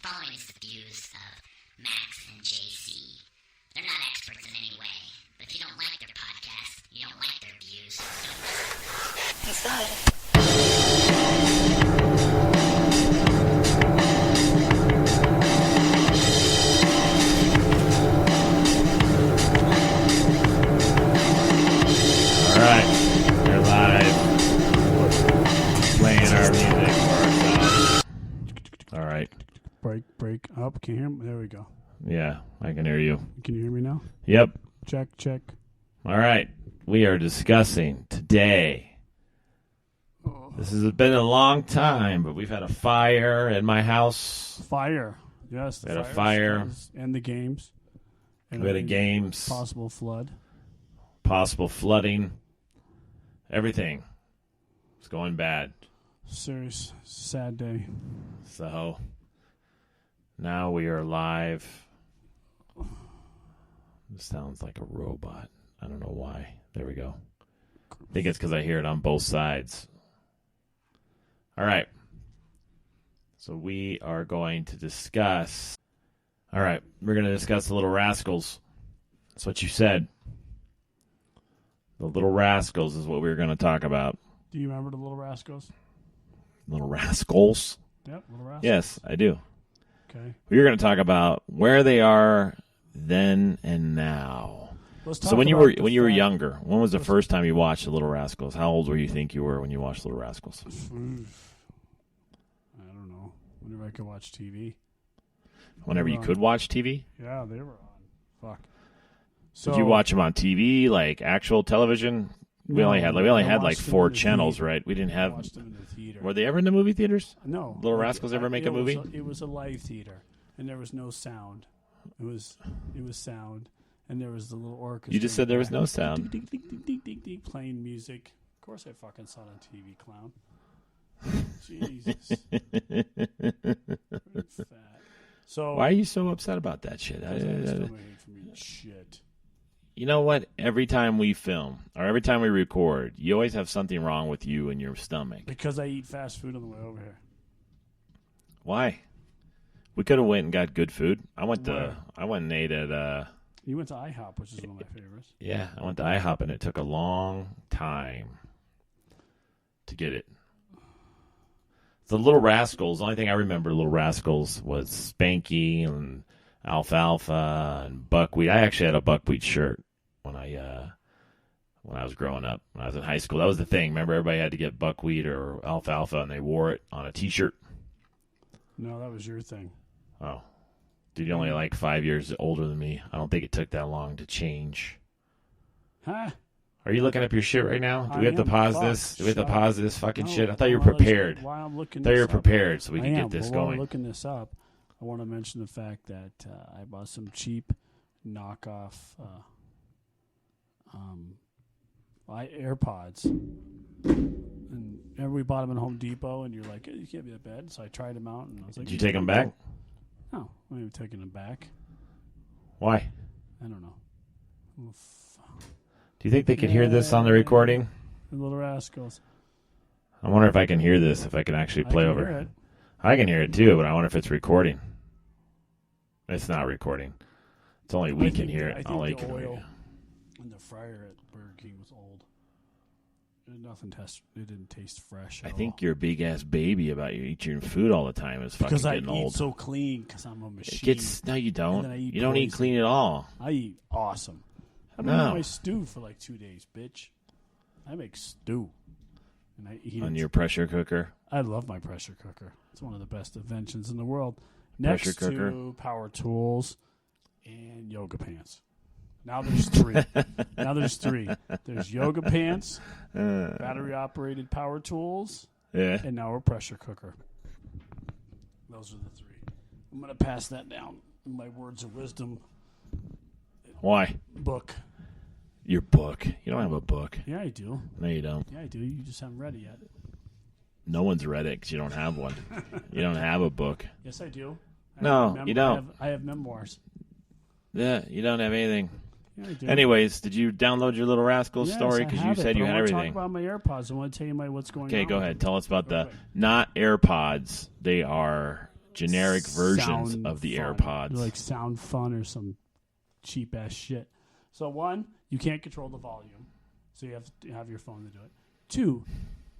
following is the views of Max and JC. They're not experts in any way, but if you don't like their podcast, you don't like their views. All right, we're live, playing our music for ourselves. All right. Break up. Can you hear me? There we go. Yeah, I can hear you. Can you hear me now? Yep. Check. All right. We are discussing today. This has been a long time, but we've had a fire in my house. Fire. Yes. We had a fire. And the games. And We had a games. Possible flood. Possible flooding. Everything. It's going bad. Serious. Sad day. So now we are live. This sounds like a robot. I don't know why. There we go. I think it's because I hear it on both sides. All right. So we are going to discuss. All right. We're going to discuss the Little Rascals. That's what you said. The Little Rascals is what we're going to talk about. Do you remember the Little Rascals? Little Rascals? Yep, Little Rascals. Yes, I do. Okay. We're going to talk about where they are then and now. Let's So talk when you about were the fact- younger, when was the first time you watched the Little Rascals? How old were you think you were when you watched Little Rascals? I don't know. Whenever I could watch TV. Whenever you could watch TV? Yeah, they were on. Fuck. So, Did you watch them on TV, like actual television? We No, only had I like watched them 4 in the channels, theater. right? We didn't I have. watched them in the theater. Were they ever in the movie theaters? No. Little Rascals ever make a movie? It was a live theater, and there was no sound. It was sound, and there was the little orchestra. You just said there was no sound. Ding, ding, ding, ding, ding, ding, playing music. Of course, I fucking saw it on TV, clown. Jesus. Pretty fat. So Why are you so upset about that shit? because I was still waiting for me to shit. You know what? Every time we film or every time we record, you always have something wrong with you and your stomach. Because I eat fast food on the way over here. Why? We could have went and got good food. I went Where? and ate at You went to IHOP, which is one of my favorites. yeah, I went to IHOP and it took a long time to get it. The Little Rascals, the only thing I remember Little Rascals was Spanky and Alfalfa and Buckwheat. I actually had a Buckwheat shirt when I was growing up. When I was in high school, that was the thing. Remember, everybody had to get Buckwheat or Alfalfa, and they wore it on a T-shirt. No, that was your thing. Oh, dude, you're only like 5 years older than me. I don't think it took that long to change. Huh? Are you looking up your shit right now? Do I we have to am. pause Fuck, this? Do we have to shut pause this fucking No, shit? I thought you were I'll let prepared. Why I'm looking I thought you were this up. prepared so we I can am, get this but while going. we're looking this up, I want to mention the fact that I bought some cheap knockoff AirPods. And remember we bought them in Home Depot, and you're like, hey, you can't be that bad. So I tried them out, and I was like, Did you take them back? No, I'm even taking them back. Why? I don't know. Do you think they could hear this on the recording? The Little Rascals. I wonder if I can hear this, if I can actually play I can over. hear it. I can hear it too, but I wonder if it's recording. It's not recording. It's only we can hear it. I Only think can the hear oil it. in the fryer at Burger King was old. It didn't taste fresh. I at think all. you're a big ass baby about you eating food all the time. Is fucking because I getting eat old. so clean because I'm a machine. It gets no, you And don't. then I eat You don't eat poison. clean at all. I eat awesome. I've been No. eating my stew for like 2 days, bitch. I make stew, and I eat On it. your pressure cooker. I love my pressure cooker. It's one of the best inventions in the world. Pressure Next cooker. to power tools and yoga pants. Now there's 3. There's yoga pants, battery operated power tools, Yeah. and now a pressure cooker. Those are the 3. I'm gonna pass that down in my words of wisdom Why? book. Your book. You don't have a book. Yeah, I do. No, you don't. Yeah, I do. You just haven't read it yet. No one's read it because you don't have one. You don't have a book. Yes, I do. No, you don't. I have memoirs. Yeah, you don't have anything. Yeah, I do. Anyways, did you download your Little Rascals Yes, story? I Because you have it, said but you I had wanna everything. Talk about my AirPods. I want to tell you what's going on. Okay, go with ahead. them. Tell us about the Okay. not AirPods. They are generic versions Sound of the Fun. AirPods. They're like Sound Fun or some cheap ass shit. So one, you can't control the volume, so you have to have your phone to do it. Two,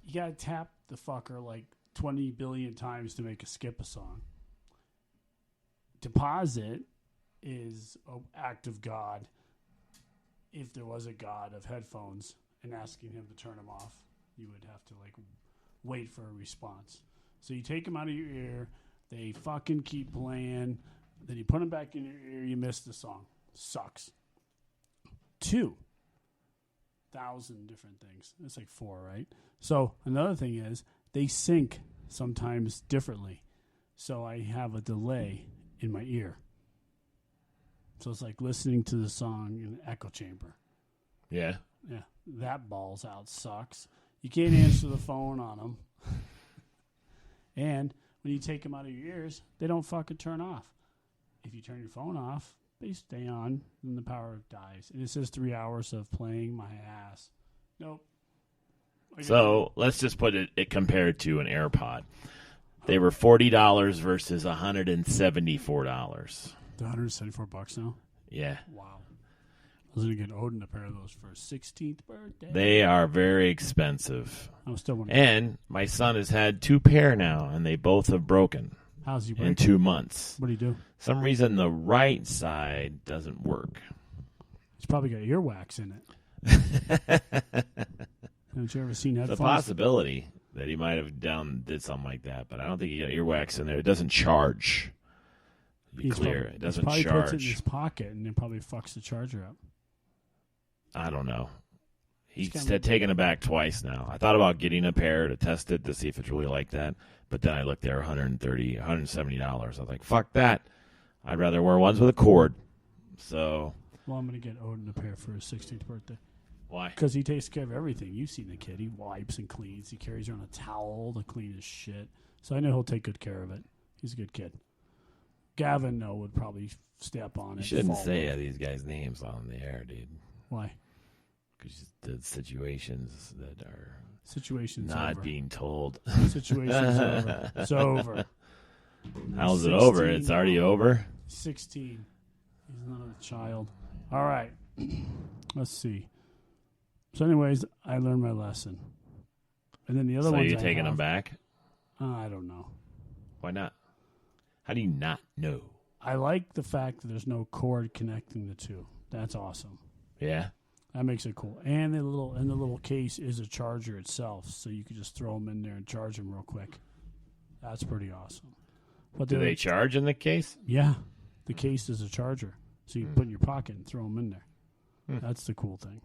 you gotta tap the fucker like 20 billion times to make a skip a song. Deposit is an act of God. If there was a God of headphones and asking him to turn them off, you would have to like wait for a response. So you take them out of your ear, they fucking keep playing, then you put them back in your ear, you miss the song. Sucks. 2,000 different things. That's like 4, right? So another thing is they sync sometimes differently. So I have a delay in my ear. So it's like listening to the song in an echo chamber. Yeah. Yeah, that balls out sucks. You can't answer the phone on them. And when you take them out of your ears, they don't fucking turn off. If you turn your phone off, they stay on, and the power dies. And it says 3 hours of playing my ass. Nope. So let's just put it compared to an AirPod. They were $40 versus $174. They're $174 now? Yeah. Wow. I was going to get Odin a pair of those for his 16th birthday. They are very expensive. I'm still wondering. And my son has had 2 pair now, and they both have broken How's he in break? 2 months. What do you do? Some reason the right side doesn't work. He's probably got earwax in it. Haven't you ever seen It's headphones? a possibility that he might have did something like that, but I don't think he got earwax in there. It doesn't charge. To be clear, it doesn't he probably puts it in charge. his pocket and then probably fucks the charger up. I don't know. He's It's kinda- taken it back twice now. I thought about getting a pair to test it to see if it's really like that, but then I looked there, $130, $170. I was like, fuck that. I'd rather wear ones with a cord. So Well, I'm going to get Odin a pair for his 16th birthday. why? Because he takes care of everything. You've seen the kid. He wipes and cleans. He carries around a towel to clean his shit. So I know he'll take good care of it. He's a good kid. Gavin, no, would probably step on it. You shouldn't fall say over. these guys' names on the air, dude. Why? Because the situations that are Situation's not over. being told. Situation's over. It's over. How's it over? 16. It's already over? 16. He's not a child. All right. Let's see. So, anyways, I learned my lesson. And then the other So ones you I taking have, them back? I don't know. Why not? How do you not know? I like the fact that there's no cord connecting the two. That's awesome. Yeah. That makes it cool. And the little case is a charger itself, so you could just throw them in there and charge them real quick. That's pretty awesome. But Do they charge in the case? Yeah, the case is a charger, so you can put in your pocket and throw them in there. That's the cool thing.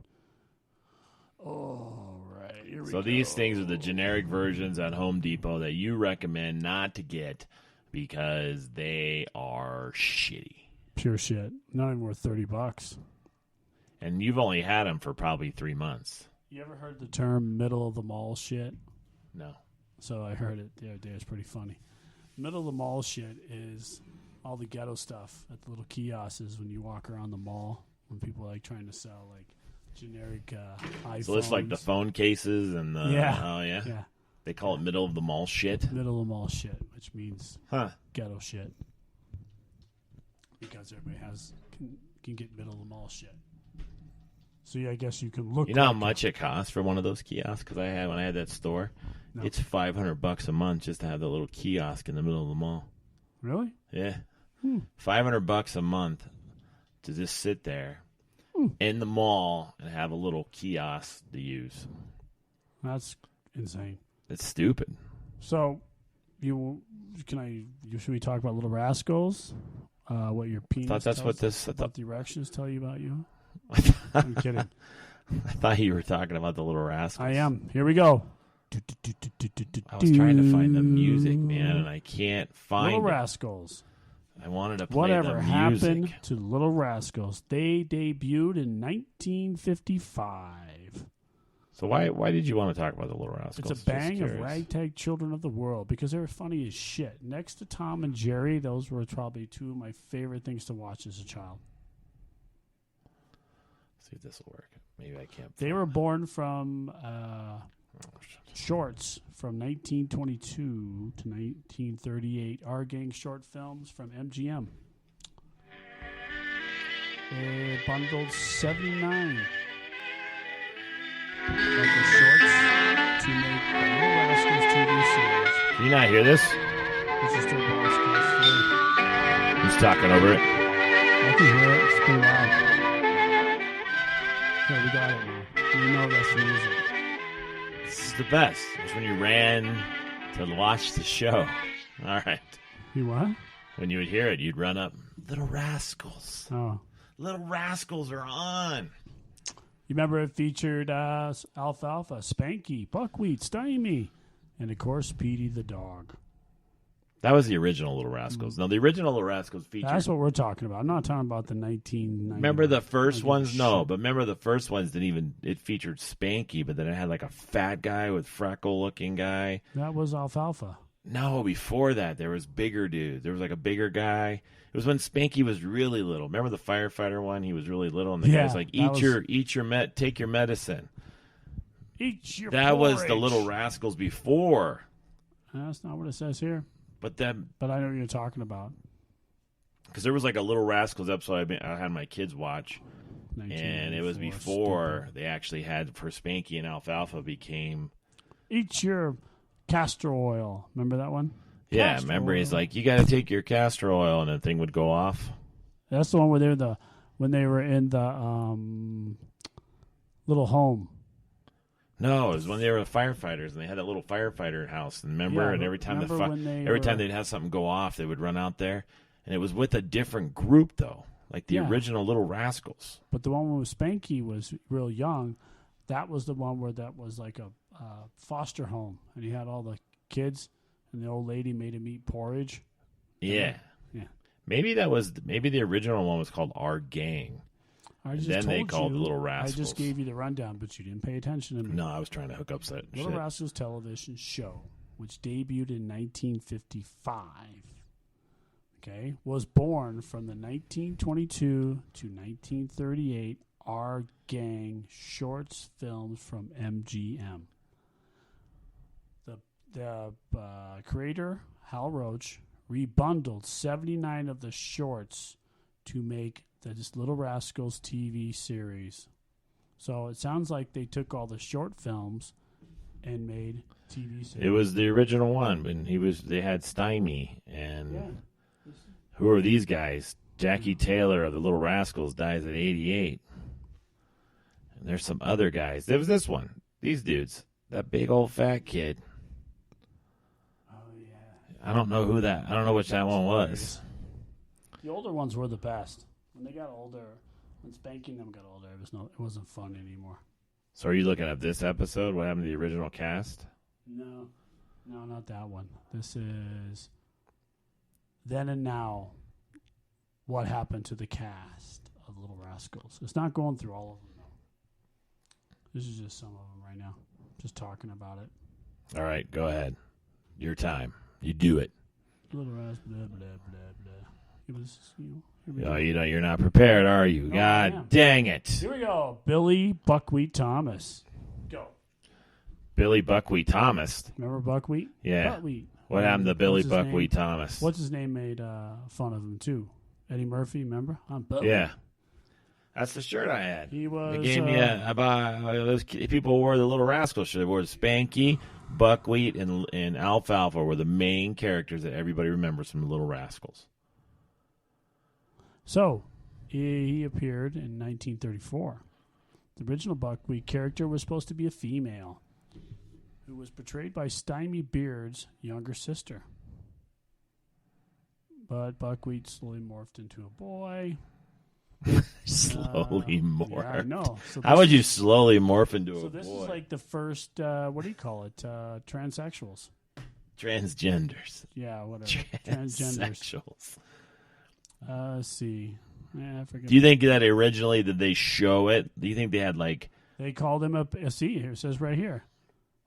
All right, here we go. So these things are the generic versions at Home Depot that you recommend not to get because they are shitty. Pure shit. Not even worth $30. And you've only had them for probably 3 months. You ever heard the term middle of the mall shit? No. So I heard it the other day. It's pretty funny. Middle of the mall shit is all the ghetto stuff at the little kiosks when you walk around the mall when people are like trying to sell like generic iPhones. So it's like the phone cases and the... Yeah. Oh, yeah? Yeah. They call it middle of the mall shit? Middle of the mall shit, which means Huh. ghetto shit. Because everybody can get middle of the mall shit. So yeah, I guess you can look. You know how like much it costs for one of those kiosks? Because when I had that store, No. it's $500 a month just to have the little kiosk in the middle of the mall. Really? Yeah. $500 a month to just sit there in the mall and have a little kiosk to use. That's insane. It's stupid. So, should we talk about Little Rascals? What your penis I thought that's what this. what the erections tell you about you? I'm kidding. I thought you were talking about the Little Rascals. I am. Here we go. I was trying to find the music, man, and I can't find Little it. Rascals. I wanted to play Whatever the happened music. to Little Rascals? They debuted in 1955. So why did you want to talk about the Little Rascals? It's a Just bang of curious. ragtag children of the world because they were funny as shit. Next to Tom and Jerry, those were probably two of my favorite things to watch as a child. See if this will work. Maybe I can't. They were born from Shorts from 1922 to 1938. Our Gang short films from MGM. It bundled 79 of the shorts to make the Little Rascals TV series. Can you not hear this? This is the Rascals 3. Who's talking over it? I can hear it. It's pretty loud. Okay, we got it now. You know that's the music. This is the best. It's when you ran to watch the show. All right. You what? When you would hear it, you'd run up. Little Rascals. Oh. Little Rascals are on. You remember it featured Alfalfa, Spanky, Buckwheat, Stymie, and of course Petey the dog. That was the original Little Rascals. No, the original Little Rascals featured. That's what we're talking about. I'm not talking about the 1990. Remember the first ones? No, but remember the first ones didn't even. It featured Spanky, but then it had like a fat guy with freckle-looking guy. That was Alfalfa. No, before that there was bigger dudes. There was like a bigger guy. It was when Spanky was really little. Remember the firefighter one? He was really little, and the guy's like, take your medicine. Eat your That porridge. was the Little Rascals before. That's not what it says here. But then, But I know what you're talking about. because there was like a Little Rascals episode I had my kids watch, and it was before they actually had for Spanky and Alfalfa became. Eat your castor oil. Remember that one? Yeah, Castor remember oil. he's like, you got to take your castor oil, and the thing would go off. That's the one where when they were in the little home. No, it was when they were firefighters, and they had that little firefighter house. And remember, Yeah, and every time remember time they'd have something go off, they would run out there, and it was with a different group though, like the original Little Rascals. But the one where Spanky was real young, that was the one where that was like a foster home, and he had all the kids, and the old lady made him eat porridge. Yeah, Yeah. maybe the original one was called Our Gang. I just Then they told called you, Little Rascals. I just gave you the rundown, but you didn't pay attention to me. No, I was trying to hook up that Little shit. Rascals television show, which debuted in 1955, okay, was born from the 1922 to 1938 Our Gang shorts films from MGM. The creator, Hal Roach, rebundled 79 of the shorts to make this Little Rascals TV series. So it sounds like they took all the short films and made TV series. It was the original one when they had Stymie and who are these guys? Jackie Taylor of the Little Rascals dies at 88. And there's some other guys. There was this one. These dudes. That big old fat kid. Oh yeah. I don't know which that one was. The older ones were the best. When they got older, when Spanking them got older, it wasn't fun anymore. So are you looking at this episode? What happened to the original cast? No, not that one. This is Then and Now. What happened to the cast of Little Rascals? It's not going through all of them, though. This is just some of them right now. Just talking about it. All right, go ahead. Your time. You do it. Little Rascals, blah, blah, blah, blah. It was, here we Oh, go. you're not prepared, are you? No, I am. God dang it. Here we go. Billy Buckwheat Thomas. Go. Billy Buckwheat Thomas. Remember Buckwheat? Yeah. Buckwheat. What happened to Billy What's his name? Buckwheat Thomas? What's his name made fun of him, too? Eddie Murphy, remember? I'm Billy. Yeah. That's the shirt I had. He was... They gave me those people wore the Little Rascal shirt. They wore Spanky, Buckwheat, and Alfalfa were the main characters that everybody remembers from the Little Rascals. So, he appeared in 1934. The original Buckwheat character was supposed to be a female who was portrayed by Stymie Beard's younger sister. But Buckwheat slowly morphed into a boy. Slowly morphed. Yeah, I know. So How would you slowly morph into So a this boy? is like the first, what do you call it? Transsexuals. Transgenders. Yeah, whatever. Transgenders. Transsexuals. Let's see. I forget. Do you think that originally, did they show it? Do you think they had like... They called him see, here it says right here.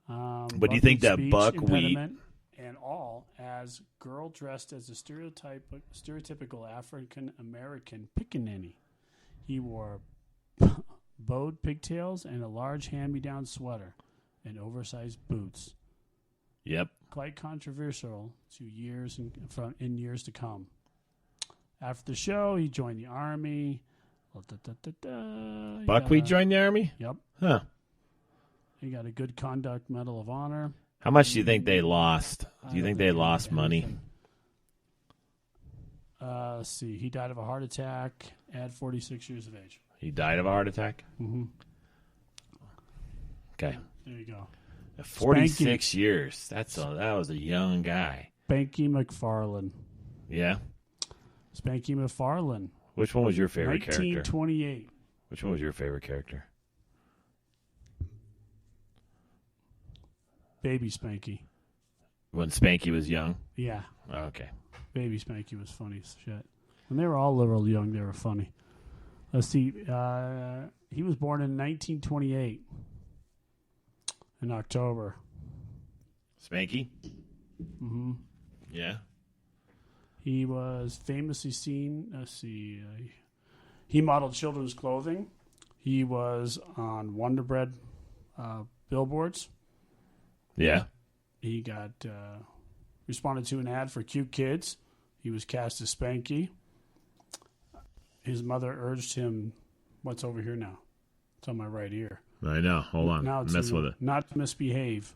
But do you think that speech Buckwheat... impediment and all as girl dressed as a stereotypical African American pickaninny. He wore bowed pigtails and a large hand-me-down sweater, and oversized boots. Yep. Quite controversial in years to come. After the show, he joined the army. Buckwheat joined the army? Yep. Huh. He got a Good Conduct Medal of Honor. How much do you think they lost? Do you think they lost money? Let's see. He died of a heart attack at 46 years of age. He died of a heart attack? Mm-hmm. Okay. There you go. 46 years. That was a young guy. Spanky McFarlane. Yeah? Spanky McFarlane. Which one was your favorite character? 1928. Which one was your favorite character? Baby Spanky. When Spanky was young? Yeah. Oh, okay. Baby Spanky was funny as shit. When they were all real young, they were funny. Let's see. He was born in 1928 in October. Spanky? Mm-hmm. Yeah. He was famously seen. Let's see. He modeled children's clothing. He was on Wonder Bread billboards. Yeah. He got responded to an ad for Cute Kids. He was cast as Spanky. His mother urged him, what's over here now? It's on my right ear. I know. Hold on. Now it's Mess with it. Not to misbehave.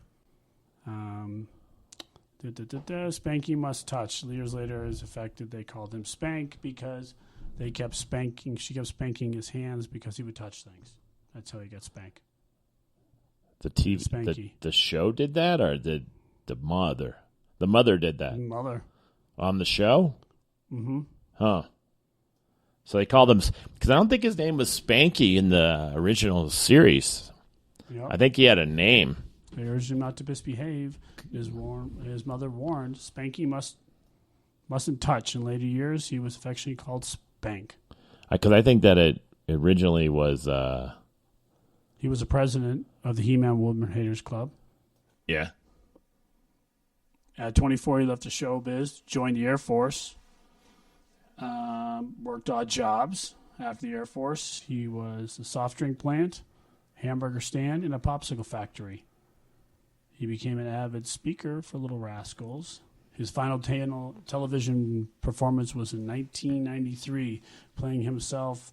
Spanky must touch. Years later, as affected, they called him Spank because they kept spanking. She kept spanking his hands because he would touch things. That's how he got spanked. The TV, Spanky. the show did that, or did the mother? The mother did that Mother. on the show. Mm-hmm. Huh. So they called him because I don't think his name was Spanky in the original series. Yep. I think he had a name. They urged him not to misbehave. His mother warned Spanky mustn't touch. In later years, he was affectionately called Spank. Because I think that it originally was. He was the president of the He-Man Woman Haters Club. Yeah. At 24, he left the showbiz, joined the Air Force, worked odd jobs. After the Air Force, he was a soft drink plant, hamburger stand, and a popsicle factory. He became an avid speaker for Little Rascals. His final television performance was in 1993, playing himself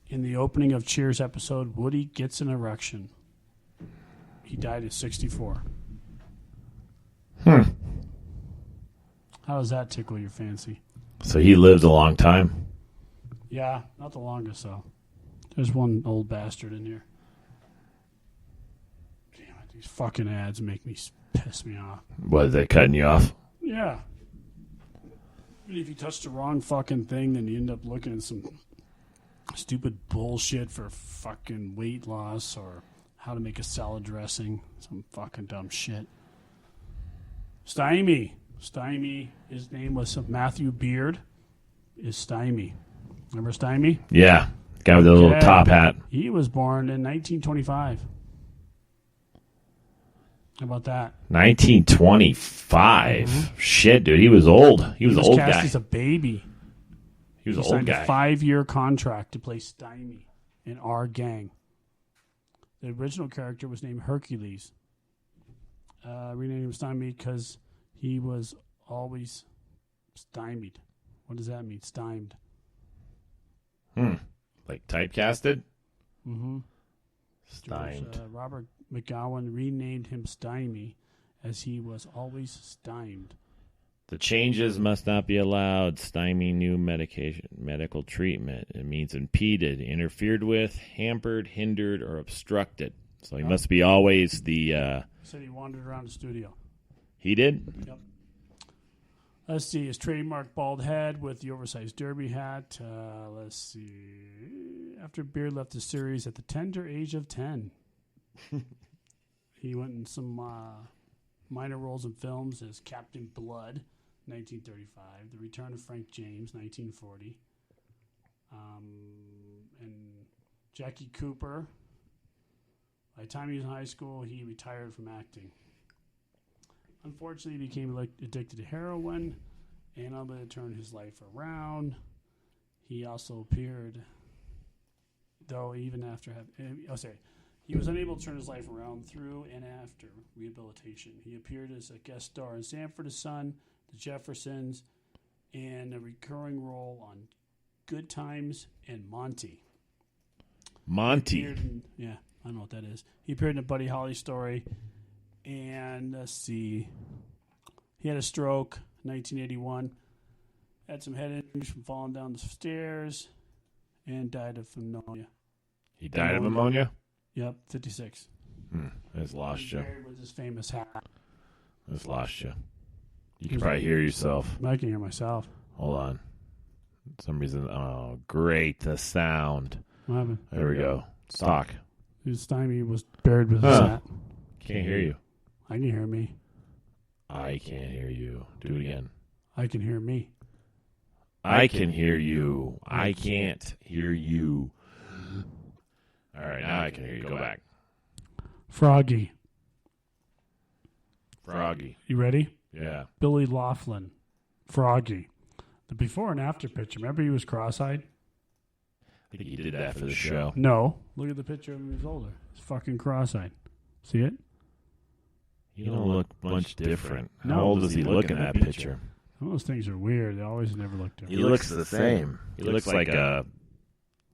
in the opening of Cheers episode, Woody Gets an Erection. He died at 64. How does that tickle your fancy? So he lived a long time. Yeah, not the longest, though. There's one old bastard in here. Damn it, these fucking ads piss me off. Was they cutting you off? Yeah. And if you touch the wrong fucking thing, then you end up looking at some stupid bullshit for fucking weight loss or how to make a salad dressing. Some fucking dumb shit. Stymie. His name was Matthew Beard. Is Stymie. Remember Stymie? Yeah. Guy with the little top hat. He was born in 1925. How about that? 1925. Mm-hmm. Shit, dude. He was old. He was an old cast guy. as a baby. He was an old signed guy. A 5-year contract to play Stymie in Our Gang. The original character was named Hercules. Renamed him Stymie because he was always stymied. What does that mean? Stymied. Like typecasted? Mm-hmm. Stymied. Robert McGowan renamed him Stymie as he was always stymied. The changes must not be allowed. Stymie new medical treatment. It means impeded, interfered with, hampered, hindered, or obstructed. So he must be always the... He said he wandered around the studio. He did? Yep. Let's see. His trademark bald head with the oversized derby hat. Let's see. After Beard left the series at the tender age of 10. He went in some minor roles in films as Captain Blood, 1935. The Return of Frank James, 1940. And Jackie Cooper. By the time he was in high school, he retired from acting. Unfortunately, he became addicted to heroin and unable to turn his life around. He also appeared, though, even after He was unable to turn his life around through and after rehabilitation. He appeared as a guest star in Sanford and Son, The Jeffersons, and a recurring role on Good Times and Monty. Monty. Yeah, I don't know what that is. He appeared in a Buddy Holly story. And let's see. He had a stroke in 1981. Had some head injuries from falling down the stairs. And died of pneumonia. He died of pneumonia? Yep, 56. I just lost you. Buried with his famous hat. I just lost you. You can probably hear yourself. I can hear myself. Hold on. For some reason. Oh, great. The sound. What happened? There we go. Let's talk. This time he was buried with his hat. Can't hear you. I can hear me. I can't hear you. Do it again. I can hear me. I can hear you. I can't hear you. All right, now I can hear you. Go back. Froggy. Froggy. You ready? Yeah. Billy Laughlin. Froggy. The before and after picture. Remember he was cross-eyed? I think he did that for the show. No. Look at the picture of him when he was older. He's fucking cross-eyed. See it? You don't look much different. How No. old does he look in that picture? Some of those things are weird. They always never look different. He looks the same. He looks like a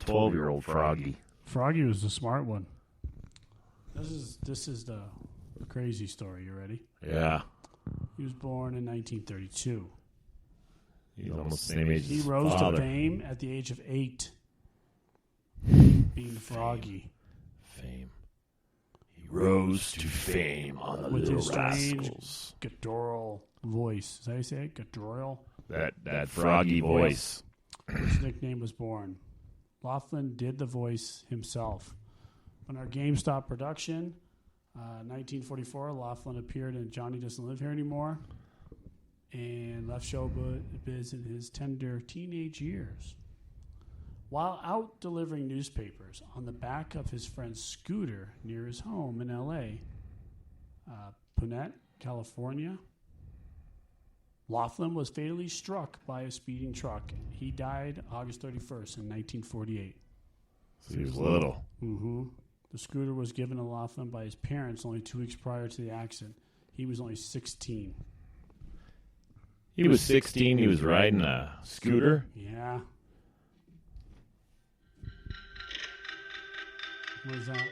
12-year-old Froggy. Froggy was the smart one. This is the crazy story. You ready? Yeah. He was born in 1932. He's almost the same age as He his rose father. to fame at the age of 8. Being Froggy. Fame. He rose to fame on the With Little his strange Rascals. guttural voice. Is that how you say it? Guttural? That Froggy voice. His nickname was born. Laughlin did the voice himself. On our GameStop production, 1944, Laughlin appeared in Johnny Doesn't Live Here Anymore and left showbiz in his tender teenage years. While out delivering newspapers on the back of his friend's scooter near his home in L.A., Punnett, California, Laughlin was fatally struck by a speeding truck. He died August 31st in 1948. So he was little. Mm-hmm. The scooter was given to Laughlin by his parents only 2 weeks prior to the accident. He was only 16. He was 16. He was riding a scooter. Yeah. What is that?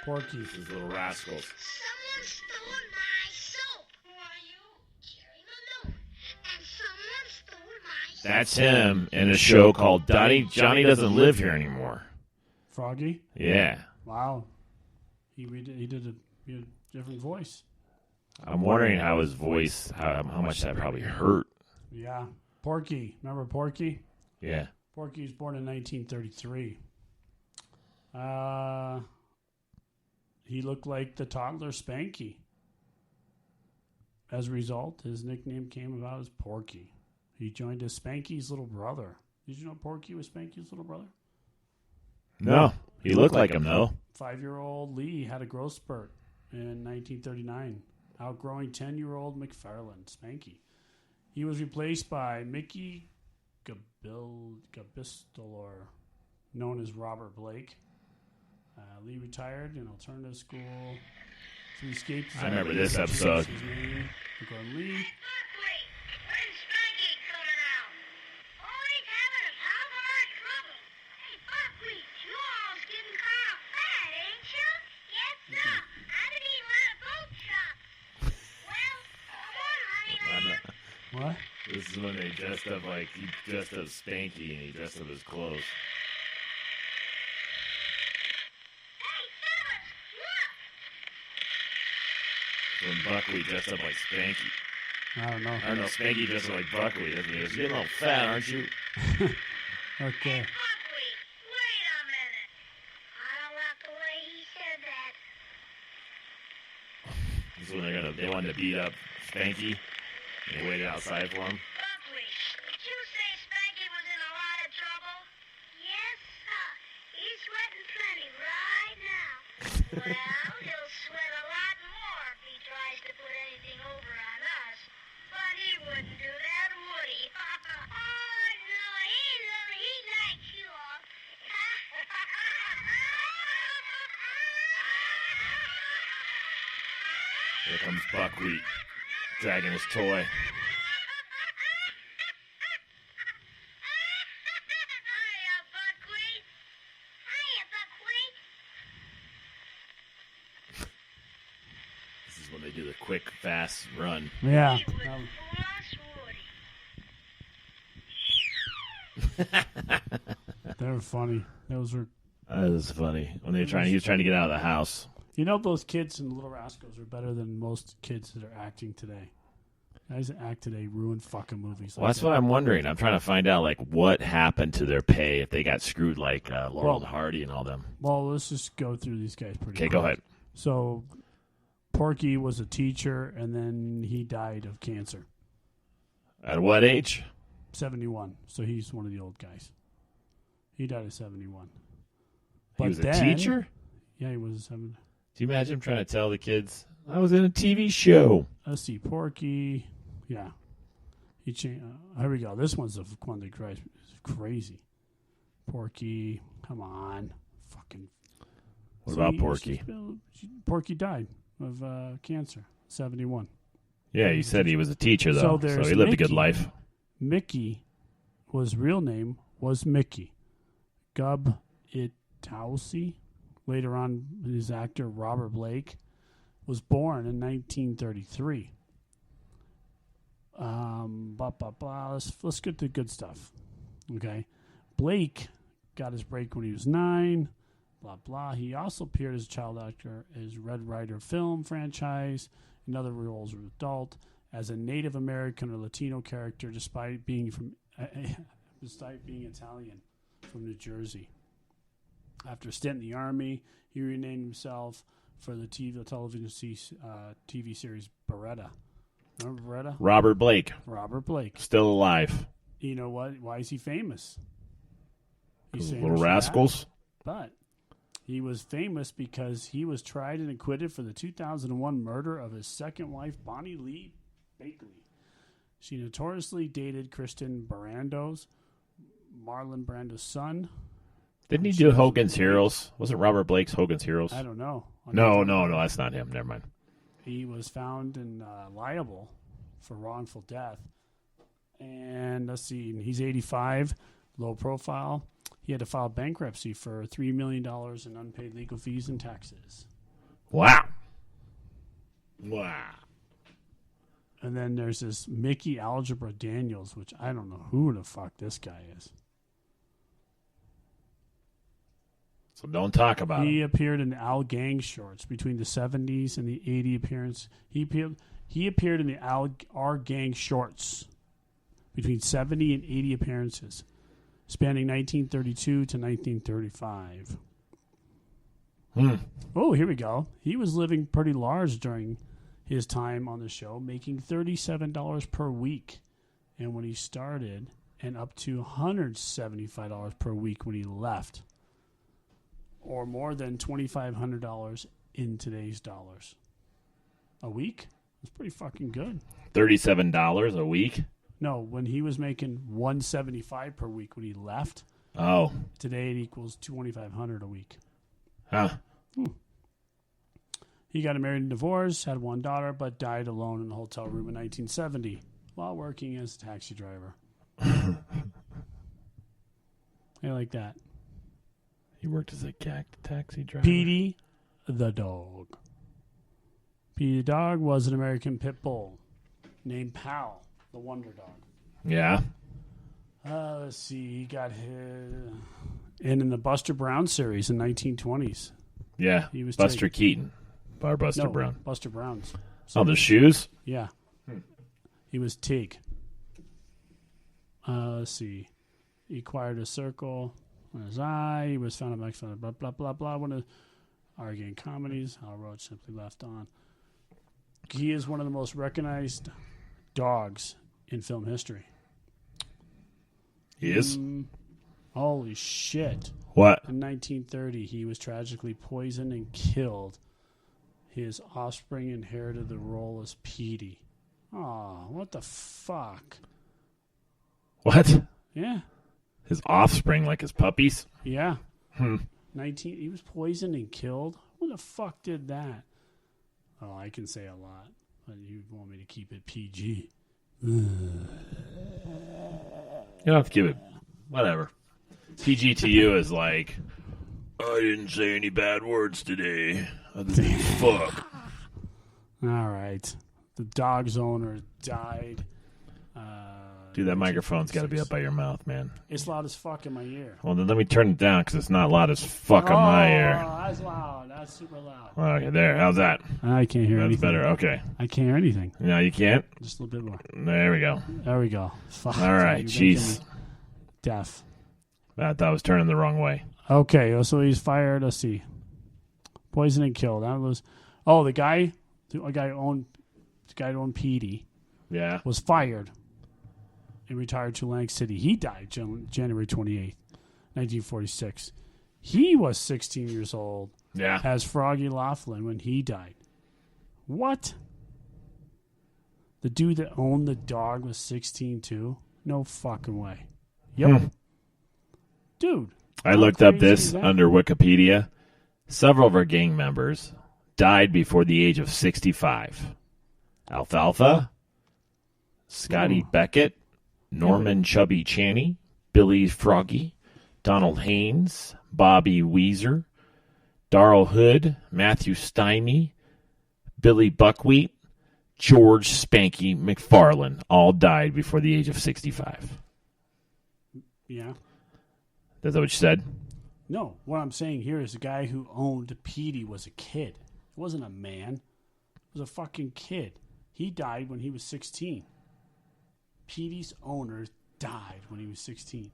Porky. This is Little Rascals. Someone stole my soap. Who are you? Jerry Malone. And someone stole my soap. That's him in a show called Johnny Doesn't Live Here Anymore. Froggy? Yeah. Wow. He did a different voice. I'm wondering how his voice, how much that probably hurt. Yeah. Porky. Remember Porky? Yeah. Porky was born in 1933. He looked like the toddler Spanky. As a result, his nickname came about as Porky. He joined as Spanky's little brother. Did you know Porky was Spanky's little brother? No. He looked like him, though. 5-year-old Lee had a growth spurt in 1939, outgrowing 10-year-old McFarland, Spanky. He was replaced by Mickey Gabistolor, known as Robert Blake. Lee retired in alternative school. So he escaped. I remember this episode. Gordon Lee. Buckley, when's Spanky coming out? Oh, he's having a hell of a lot of trouble. Hey, Buckley, you all's getting kind of fat, ain't you? Yes, sir. I've been eating a lot of goat chops. Well, come on, honey. What? This is when they dressed up like, he dressed up Spanky and he dressed up his clothes. Hey, fellas, look. When Buckley dressed up like Spanky. I don't know. I don't know, Spanky dressed up like Buckley. Doesn't he? He goes, you're getting a little fat, aren't you? Okay. Buckley, wait a minute. I don't like the way he said that. This is when they wanted to beat up Spanky. And they waited outside for him. Buckley, did you say Spanky was in a lot of trouble? Yes, sir. He's sweating plenty right now. Well, he'll sweat a lot more if he tries to put anything over on us. But he wouldn't do that, would he? Oh, no, he likes you all. Here comes Buckwheat, dragging his toy. Hiya, Buckwheat. Hiya, Buckwheat. This is when they do the quick, fast run. Yeah. He was crossword. They were funny. Those were. That was funny. When he was trying to get out of the house. You know, those kids in Little Rascals are better than most kids that are acting today. Guys that act today ruin fucking movies. Well, that's what I'm wondering. I'm trying to find out, like, what happened to their pay if they got screwed like Laurel and Hardy and all them. Well, let's just go through these guys pretty Okay, quick. go ahead. So, Porky was a teacher, and then he died of cancer. At what age? 71. So he's one of the old guys. He died at 71. He was a teacher? Yeah, he was 70. Do you imagine him trying to tell the kids, I was in a TV show? Let's see, Porky. Yeah. He changed. Here we go. This one's the one that drives me crazy. Porky. Come on. Fucking. What about Porky? Porky died of cancer. 71. Yeah, he said he was a teacher, though, so there's he lived a good Mickey. life. Mickey, his real name was Mickey. Gub Itausi. Later on, his actor Robert Blake was born in 1933. Let's get to good stuff. Okay. Blake got his break when he was 9. Blah, blah. He also appeared as a child actor as Red Ryder film franchise and other roles as an adult as a Native American or Latino character despite being Italian from New Jersey. After a stint in the Army, he renamed himself for the television TV series Beretta. Remember Beretta? Robert Blake, Robert Blake. still alive. You know what? Why is he famous? Little Rascals. But he was famous because he was tried and acquitted for the 2001 murder of his second wife, Bonnie Lee Bakley. She notoriously dated Kristen Brando's, Marlon Brando's son. Didn't he do Hogan's Heroes? Wasn't Robert Blake's Hogan's Heroes? I don't know. No, that's not him. Never mind. He was found and liable for wrongful death. And let's see, he's 85, low profile. He had to file bankruptcy for $3 million in unpaid legal fees and taxes. Wow. And then there's this Mickey Algebra Daniels, which I don't know who the fuck this guy is. So don't talk about He him. appeared in the Al Gang shorts between the 70s and the 80 appearance. He appeared in the Our Gang shorts between 70 and 80 appearances, spanning 1932 to 1935. Oh, here we go. He was living pretty large during his time on the show, making $37 per week. And when he started, and up to $175 per week when he left. Or more than $2,500 in today's dollars. A week? That's pretty fucking good. $37 a week? No, when he was making $175 per week when he left, Oh. today it equals $2,500 a week. Huh. He got married and divorced, had one daughter, but died alone in a hotel room in 1970 while working as a taxi driver. I like that. He worked as a taxi driver. Petey the dog. Petey the dog was an American pit bull named Pal, the wonder dog. Yeah. Let's see. He got hit in the Buster Brown series in 1920s. Yeah. He was Buster taken. Keaton. Bar Buster Brown. Buster Brown's. Oh, the shoes? Yeah. He was Tig. Let's see. He acquired a circle on his eye. He was found amongst blah, blah, blah, blah. One of our game comedies. Hal Roach simply left on. He is one of the most recognized dogs in film history. He is? Holy shit. What? In 1930, he was tragically poisoned and killed. His offspring inherited the role as Petey. Oh, what the fuck? What? Yeah. His offspring, like his puppies? Yeah. 19. He was poisoned and killed. Who the fuck did that? Oh, I can say a lot, but you want me to keep it PG. You don't have to give it whatever. PG to you is like, I didn't say any bad words today. Other than fuck. All right. The dog's owner died. Dude, that microphone's got to be up by your mouth, man. It's loud as fuck in my ear. Well, then let me turn it down because it's not loud as fuck on my ear. That's loud. That's super loud. Okay, there. How's that? I can't hear That's anything. better. Okay. I can't hear anything. No, you can't? Just a little bit more. There we go. There we go. Fuck. All right. You're making Jeez. me deaf. I thought I was turning the wrong way. Okay, so he's fired. Let's see. Poison and killed. That was. Oh, the guy who owned PD Yeah. was fired and retired to Atlantic City. He died January 28th, 1946. He was 16 years old Yeah. as Froggy Laughlin when he died. What? The dude that owned the dog was 16 too? No fucking way. Yep. Dude. I how looked up crazy this is that? under Wikipedia. Several of our gang members died before the age of 65. Alfalfa, Scotty Beckett, Norman Chubby Chaney, Billy Froggy, Donald Haynes, Bobby Weezer, Darrell Hood, Matthew Stymie, Billy Buckwheat, George Spanky McFarlane all died before the age of 65. Yeah. Is that what you said? No, what I'm saying here is the guy who owned Petey was a kid. It wasn't a man. It was a fucking kid. He died when he was 16. Petey's owner died when he was 16. Do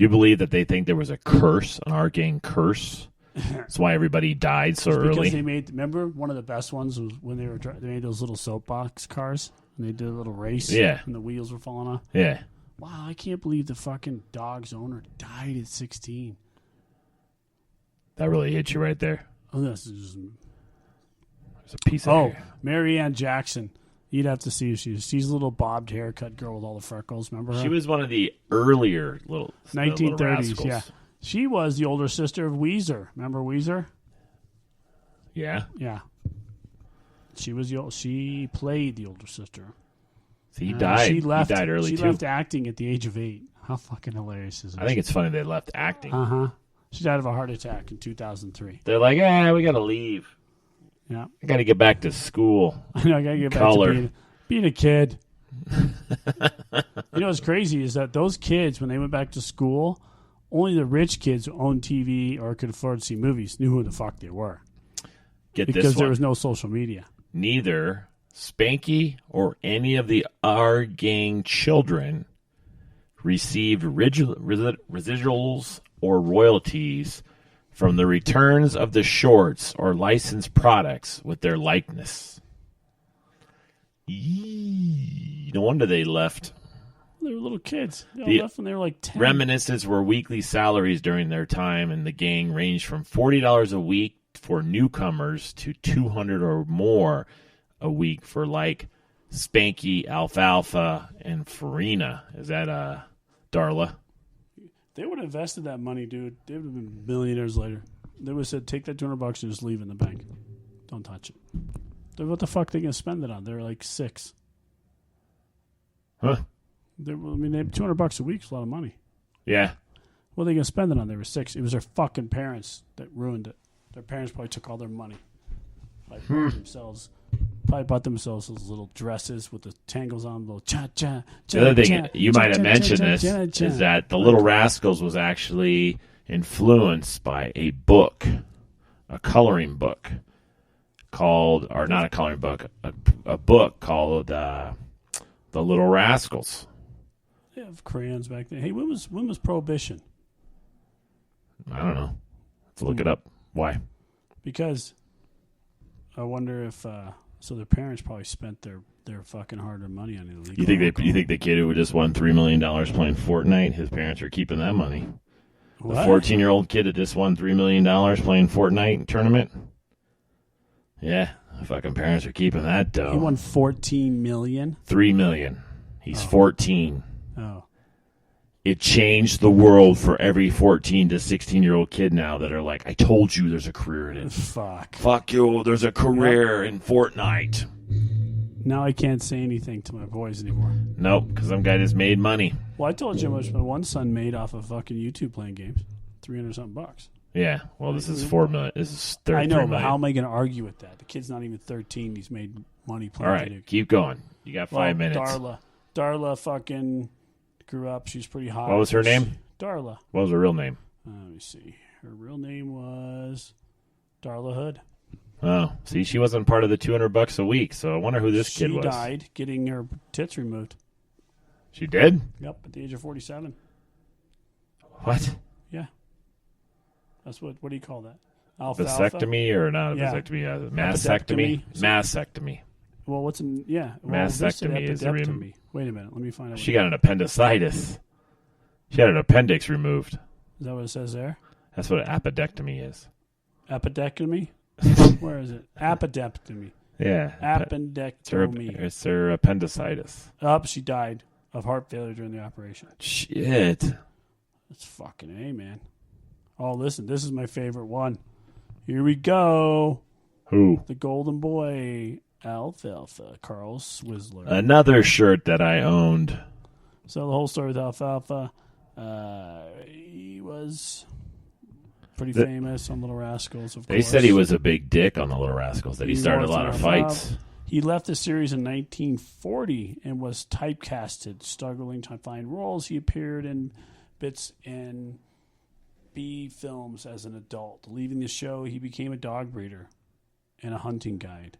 you believe that they think there was a curse, an our gang curse? That's why everybody died so Because early. they made, remember one of the best ones was when they made those little soapbox cars and they did a little race. Yeah. And the wheels were falling off. Yeah. Wow, I can't believe the fucking dog's owner died at 16. That really hit you right there. Oh, this is. There's a piece of hair. Mary Ann Jackson. You'd have to see if she's a little bobbed haircut girl with all the freckles. Remember her? She was one of the earlier little 1930s. Rascals. Yeah, she was the older sister of Weezer. Remember Weezer? Yeah. Yeah. She played the older sister. He died. She left. He died early She too. left acting at the age of 8. How fucking hilarious is it? I think it's funny they left acting. She died of a heart attack in 2003. They're like, we gotta leave. Yeah. I gotta get back to school. I know. I gotta get Color. back to being a kid. You know what's crazy is that those kids, when they went back to school, only the rich kids who owned TV or could afford to see movies knew who the fuck they were. Get Because this one. there was no social media. Neither Spanky or any of the our gang children received residuals or royalties from the returns of the shorts or licensed products with their likeness. No wonder they left. They were little kids. They all The left when they were like 10. Reminiscences were weekly salaries during their time, and the gang ranged from $40 a week for newcomers to $200 or more a week for like Spanky, Alfalfa, and Farina. Is that Darla? They would have invested that money, dude. They would have been millionaires later. They would have said, take that $200 and just leave it in the bank. Don't touch it. What the fuck are they going to spend it on? They're like 6. Huh? They $200 a week is a lot of money. Yeah. What are they going to spend it on? They were 6. It was their fucking parents that ruined it. Their parents probably took all their money. Probably bought themselves those little dresses with the tangles on them, little cha-cha. The other thing you might have mentioned this is that the Little Rascals was actually influenced by a book, a coloring book called, or not a coloring book, a book called The Little Rascals. They have crayons back then. Hey, when was Prohibition? I don't know. Let's look it up. Why? Because I wonder if so their parents probably spent their fucking hard-earned money on illegal. You think the kid who just won $3 million playing Fortnite, his parents are keeping that money? What? The 14-year-old kid that just won $3 million playing Fortnite tournament? Yeah, the fucking parents are keeping that dough. He won $14 million. $3 million. He's 14. Oh, it changed the world for every 14 to 16-year-old kid now that are like, I told you there's a career in it. Fuck you, there's a career in Fortnite. Now I can't say anything to my boys anymore. Nope, because some guy just made money. Well, I told you how much my one son made off of fucking YouTube playing games. $300-something. Yeah, well, this is $4 million. This is $33 I know, million. but how am I going to argue with that? The kid's not even 13. He's made money playing All right, video games. keep going. You got 5 minutes. Darla fucking grew up. She's pretty hot. What was her name? Darla. What was her real name? Let me see. Her real name was Darla Hood. Oh, see, she wasn't part of the $200 a week, so I wonder who this kid was. She died getting her tits removed. She did? Yep, at the age of 47. What? Yeah. That's what do you call that? Alfalfa? Vasectomy or not a Yeah. vasectomy? Mastectomy? Mastectomy. Well, what's in, yeah. Well, Mastectomy is a epidectomy. Wait a minute. Let me find out. She got an appendicitis. She had an appendix removed. Is that what it says there? That's what an appendectomy is. Epidectomy? Where is it? Apodectomy. Yeah. Appendectomy. It's her appendicitis. She died of heart failure during the operation. Shit. That's fucking A, man. Oh, listen, this is my favorite one. Here we go. Who? The golden boy, Alfalfa, Carl Swizzler. Another shirt that I owned. So the whole story with Alfalfa, he was pretty famous on Little Rascals, of course. They said he was a big dick on the Little Rascals, that he started a lot of fights. He left the series in 1940 and was typecasted, struggling to find roles. He appeared in bits in B films as an adult. Leaving the show, he became a dog breeder and a hunting guide.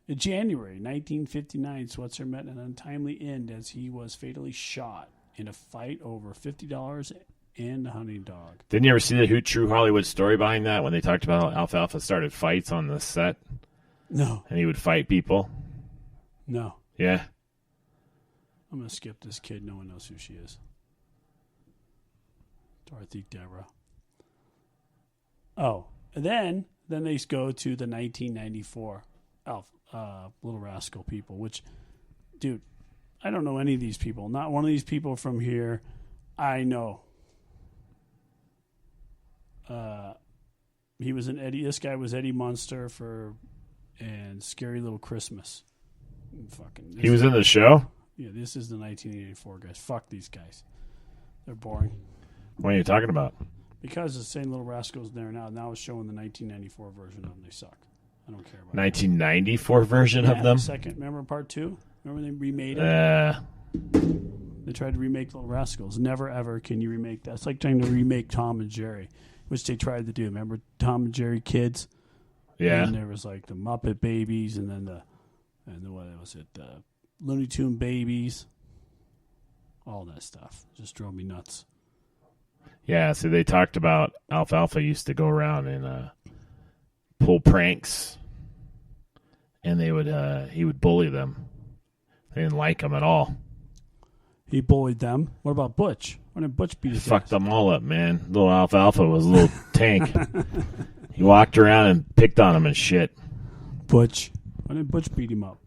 In January 1959, Switzer met an untimely end as he was fatally shot in a fight over $50 and a hunting dog. Didn't you ever see the true Hollywood story behind that when they talked about how Alfalfa started fights on the set? No. And he would fight people? No. Yeah. I'm going to skip this kid. No one knows who she is. Dorothy Deborah. Oh, and then they go to the 1994 Little Rascal people, which, dude, I don't know any of these people. Not one of these people from here I know. He was this guy was Eddie Munster and Scary Little Christmas. He was in the show? Yeah, this is the 1984 guys. Fuck these guys. They're boring. What are you talking about? Because the same Little Rascals there now. Now it's showing the 1994 version of them. They suck. I don't care about 1994 version of them? Second. Remember part 2? Remember they remade it? They tried to remake Little Rascals. Never, ever can you remake that. It's like trying to remake Tom and Jerry, which they tried to do. Remember Tom and Jerry Kids? Yeah. And there was like the Muppet Babies and then what was it? The Looney Tune Babies. All that stuff. Just drove me nuts. Yeah, so they talked about Alfalfa used to go around and pull pranks, and he would bully them. They didn't like him at all. He bullied them. What about Butch? Why didn't Butch beat his Fucked ass? them all up, man. Little Alfalfa was a little tank. He walked around and picked on him and shit. Butch. Why didn't Butch beat him up?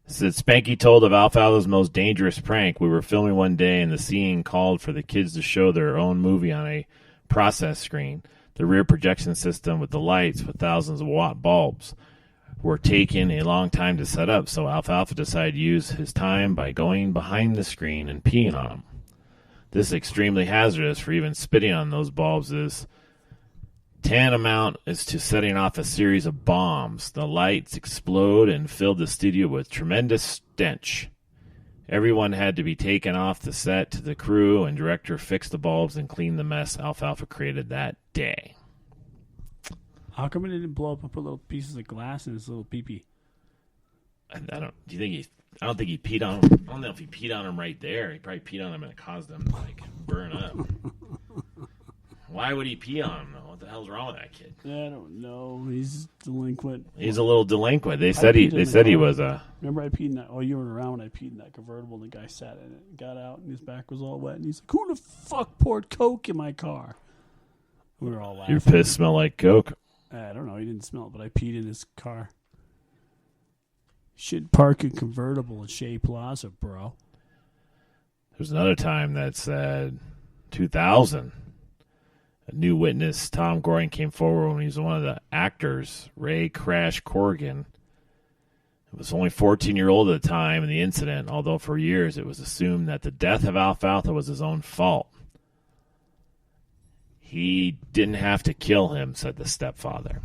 Said Spanky told of Alfalfa's most dangerous prank. We were filming one day, and the scene called for the kids to show their own movie on a process screen. The rear projection system with the lights with thousands of watt bulbs were taking a long time to set up, so Alfalfa decided to use his time by going behind the screen and peeing on them. This is extremely hazardous, for even spitting on those bulbs is tantamount is to setting off a series of bombs. The lights explode and filled the studio with tremendous stench. Everyone had to be taken off the set to the crew, and director fixed the bulbs and cleaned the mess Alfalfa created that day. How come it didn't blow up and put little pieces of glass in his little pee-pee? I don't think he peed on him. I don't know if he peed on him right there. He probably peed on him and it caused them to burn up. Why would he pee on him though? What the hell's wrong with that kid? I don't know. He's delinquent. He's a little delinquent. They said he was a. Remember I peed in that? Oh, you weren't around when I peed in that convertible. And the guy sat in it, and got out, and his back was all wet. And he's like, "Who the fuck poured Coke in my car?" We were all laughing. Your piss smell like Coke. I don't know. He didn't smell it, but I peed in his car. Should park a convertible at Shea Plaza, bro. There's another time that said 2000. A new witness, Tom Goring, came forward when he was one of the actors, Ray Crash Corrigan. He was only 14-year-old at the time in the incident, although for years it was assumed that the death of Alfalfa was his own fault. He didn't have to kill him, said the stepfather.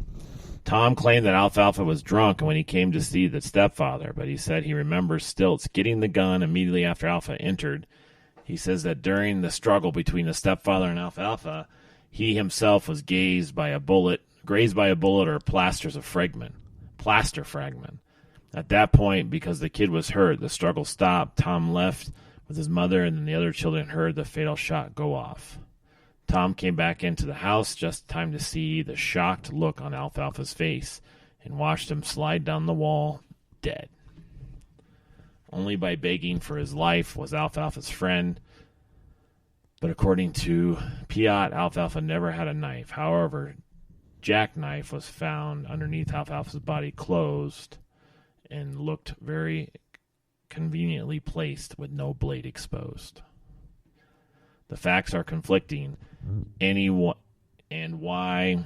Tom claimed that Alfalfa was drunk when he came to see the stepfather, but he said he remembers Stilts getting the gun immediately after Alpha entered. He says that during the struggle between the stepfather and Alfalfa, he himself was grazed by a bullet or plaster fragment. At that point, because the kid was hurt, the struggle stopped. Tom left with his mother, and then the other children heard the fatal shot go off. Tom came back into the house just in time to see the shocked look on Alfalfa's face and watched him slide down the wall, dead. Only by begging for his life was Alfalfa's friend. But according to Piat, Alfalfa never had a knife. However, jackknife was found underneath Alfalfa's body, closed, and looked very conveniently placed with no blade exposed. The facts are conflicting. And why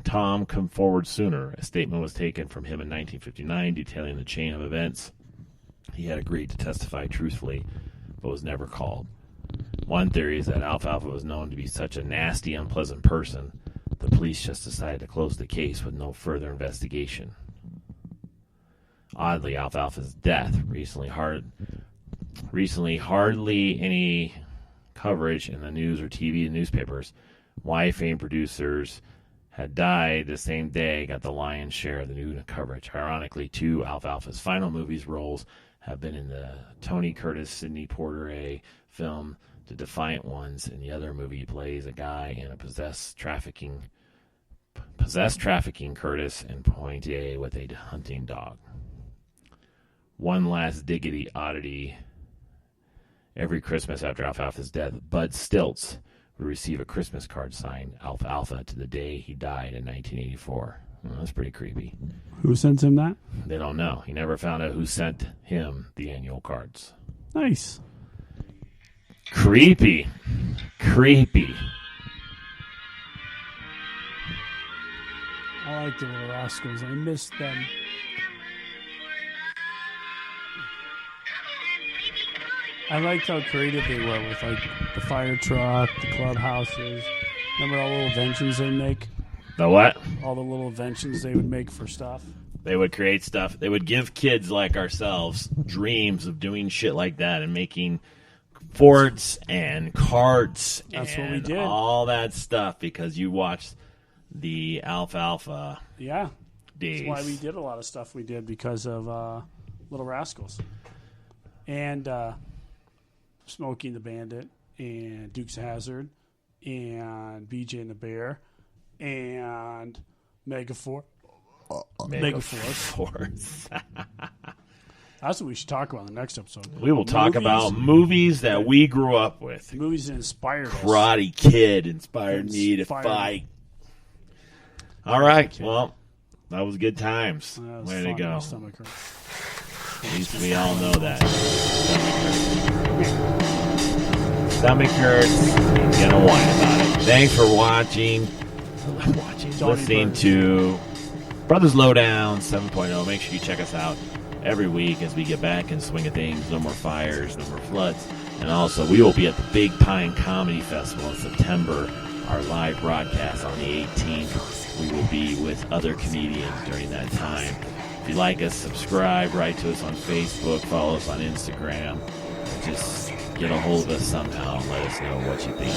Tom come forward sooner? A statement was taken from him in 1959 detailing the chain of events. He had agreed to testify truthfully, but was never called. One theory is that Alfalfa was known to be such a nasty, unpleasant person, the police just decided to close the case with no further investigation. Oddly, Alfalfa's death recently hardly any coverage in the news or TV and newspapers. Why famed producers had died the same day got the lion's share of the new coverage. Ironically, two Alfalfa's final movies roles have been in the Tony Curtis, Sidney Poitier film, The Defiant Ones. In the other movie, he plays a guy in a possessed trafficking Curtis and Poitier with a hunting dog. One last diggity oddity. Every Christmas after Alfalfa's death, Bud Stilts would receive a Christmas card signed Alfalfa to the day he died in 1984. Well, that's pretty creepy. Who sent him that? They don't know. He never found out who sent him the annual cards. Nice. Creepy. I like the Little Rascals. I missed them. I liked how creative they were with like the fire truck, the clubhouses. Remember all the little inventions they make? The what? All the little inventions they would make for stuff. They would create stuff. They would give kids like ourselves dreams of doing shit like that and making forts and carts. That's and what we did. All that stuff because you watched the Alfalfa days. That's why we did a lot of stuff we did because of Little Rascals. And Smokey and the Bandit and Dukes of Hazzard and BJ and the Bear and Megaforce. That's what we should talk about in the next episode. We will talk about movies that we grew up with. Movies that inspired us. Karate Kid inspired me to fight. All right. Well, that was good times. Way to go. At least we all know that. Stomach hurts. Gonna whine about it. Thanks for listening to Brothers Lowdown 7.0. Make sure you check us out every week as we get back in the swing of things. No more fires, no more floods. And also, we will be at the Big Pine Comedy Festival in September. Our live broadcast on the 18th. We will be with other comedians during that time. If you like us, subscribe, write to us on Facebook, follow us on Instagram. Just get a hold of us somehow and let us know what you think.